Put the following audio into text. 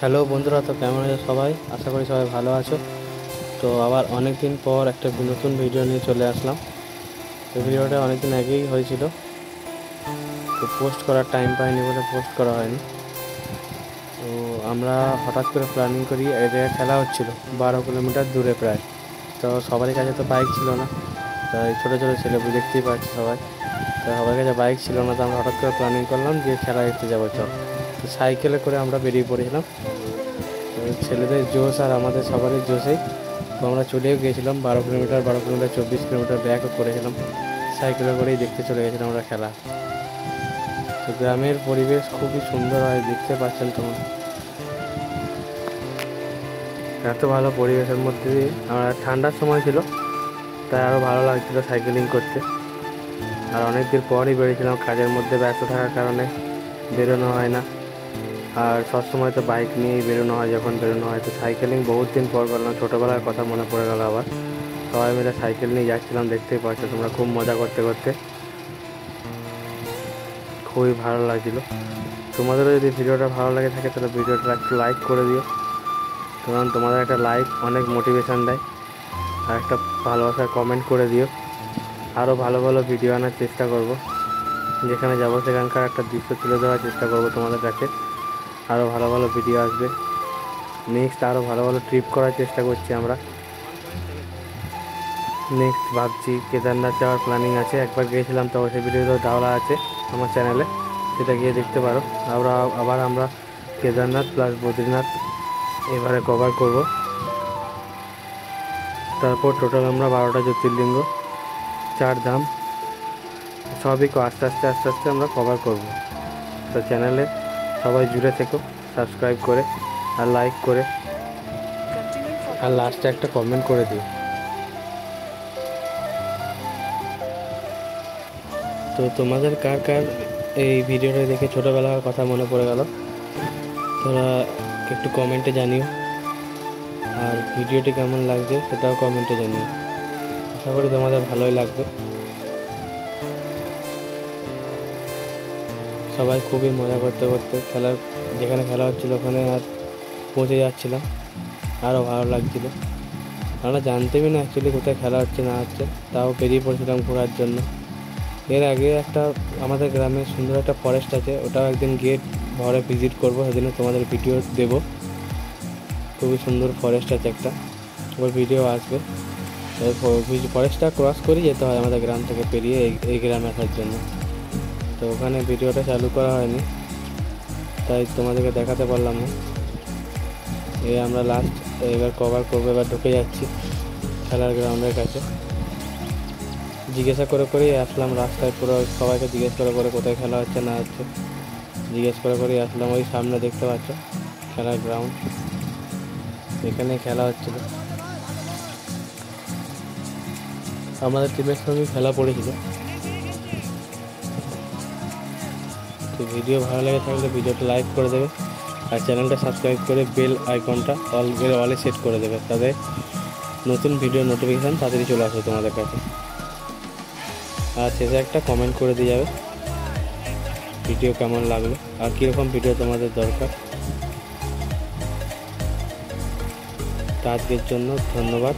Hello বন্ধুরা, তো কেমন আছো সবাই? আশা করি সবাই ভালো আছো। তো আবার অনেক দিন পর একটা নতুন ভিডিও নিয়ে চলে আসলাম। তো ভিডিওটা অনেক দিন আগেই হয়েছিল, তো পোস্ট করার টাইম পাইনি বলে পোস্ট করা হয়নি। তো আমরা হঠাৎ করে প্ল্যানিং করি, এক জায়গায় খেলা হচ্ছিলো 12 কিলোমিটার দূরে প্রায়। তো সবারই কাছে তো বাইক ছিল না, তাই ছোটো ছোটো ছেলে দেখতেই পাচ্ছি সবাই, তো সবার কাছে বাইক ছিল না। তো আমরা হঠাৎ করে প্ল্যানিং করলাম যে খেলা দেখতে যাবো চল। তো সাইকেলে করে আমরা বেরিয়ে পড়েছিলাম। তো ছেলেদের জোশ আর আমাদের সবারই জোশেই তো আমরা চলেও গিয়েছিলাম 12 কিলোমিটার, 24 কিলোমিটার ব্যাকও করেছিলাম। সাইকেলে করেই দেখতে চলে গেছিলাম আমরা খেলা। তো গ্রামের পরিবেশ খুবই সুন্দর হয়, দেখতে পাচ্ছেন তোমরা। এত ভালো পরিবেশের মধ্যে দিয়ে আমরা, ঠান্ডার সময় ছিল তাই আরও ভালো লাগছিলো সাইকেলিং করতে। আর অনেক দিন পরই বেরিয়েছিলাম, কাজের মধ্যে ব্যস্ত থাকার কারণে বেরোনো হয় না। আর সবসময় তো বাইক নিয়েই বেরোনো হয়, যখন বেরোনো হয়। তো সাইকেলিং বহুত দিন পর করলাম, ছোটোবেলার কথা মনে পড়ে গেল আবার। সবাই মিলে সাইকেল নিয়ে যাচ্ছিলাম, দেখতেই পাচ্ছ তোমরা, খুব মজা করতে করতে খুবই ভালো লাগছিলো। তোমাদেরও যদি ভিডিওটা ভালো লাগে থাকে তাহলে ভিডিওটা একটু লাইক করে দিও, কারণ তোমাদের একটা লাইক অনেক মোটিভেশন দেয়। আর একটা ভালোবাসার কমেন্ট করে দিও। আরও ভালো ভালো ভিডিও আনার চেষ্টা করব, যেখানে যাবো সেখানকার একটা দৃশ্য তুলে দেওয়ার চেষ্টা করব তোমাদের কাছে। আরও ভালো ভালো ভিডিও আসবে। নেক্সট আরও ভালো ভালো ট্রিপ করার চেষ্টা করছি আমরা। নেক্সট ভাবছি কেদারনাথ যাওয়ার প্ল্যানিং আছে। একবার গিয়েছিলাম, তো সেই ভিডিও ডাওয়া আছে আমার চ্যানেলে, সেটা গিয়ে দেখতে পারো। আবার আমরা কেদারনাথ প্লাস বদ্রীনাথ এবারে কভার করব। তারপর টোটাল আমরা 12টা জ্যোতির্লিঙ্গ, 4 ধাম সবই আস্তে আস্তে আস্তে আস্তে আমরা কভার করব। তো চ্যানেলে সবাই জুড়ে থেকো, সাবস্ক্রাইব করে আর লাইক করে, আর লাস্টে একটা কমেন্ট করে দিও। তো তোমাদের কার কার এই ভিডিওটা দেখে ছোটোবেলার কথা মনে পড়ে গেল, তোরা একটু কমেন্টে জানিও। আর ভিডিওটি কেমন লাগছে সেটাও কমেন্টে জানিও। আশা করি তোমাদের ভালোই লাগবে। সবাই খুবই মজা করতে করতে যেখানে খেলা হচ্ছিলো ওখানে আর পৌঁছে যাচ্ছিলাম। আরও ভালো লাগছিলো। আমরা জানতেই না অ্যাকচুয়ালি কোথায় খেলা হচ্ছে না হচ্ছে, তাও বেরিয়ে পড়েছিলাম ঘোরার জন্য। এর আগে আমাদের গ্রামে সুন্দর একটা ফরেস্ট আছে, ওটাও একদিন গিয়ে ঘরে ভিজিট করবো, সেদিনে তোমাদের ভিডিও দেব। খুবই সুন্দর ফরেস্ট আছে একটা, ওর ভিডিও আসবে। ফরেস্টটা ক্রস করে যেতে হয় আমাদের গ্রাম থেকে পেরিয়ে এই গ্রামে আসার জন্য। তো ওখানে ভিডিওটা চালু করা হয়নি, তাই তোমাদেরকে দেখাতে পারলাম না। আমরা লাস্ট এবার কভার করবো, এবার ঢুকে যাচ্ছি খেলার গ্রাউন্ডের কাছে। জিজ্ঞাসা করেই আসলাম রাস্তায়, পুরো সবাইকে জিজ্ঞেস করে কোথায় খেলা হচ্ছে না হচ্ছে জিজ্ঞেস করেই আসলাম। ওই সামনে দেখতে পাচ্ছ খেলার গ্রাউন্ড, এখানে খেলা হচ্ছিল। আমাদের টিমের সঙ্গে খেলা পড়েছিল। তো ভিডিও ভালো লেগে থাকলে ভিডিওটা লাইক করে দেবে, আর চ্যানেলটা সাবস্ক্রাইব করে বেল আইকনটা অলে সেট করে দেবে, তাদের নতুন ভিডিও নোটিফিকেশান তাড়াতাড়ি চলে আসবে তোমাদের কাছে। আর শেষে একটা কমেন্ট করে দিয়ে যাবে ভিডিও কেমন লাগলো আর কীরকম ভিডিও তোমাদের দরকার। তো আজকের জন্য ধন্যবাদ।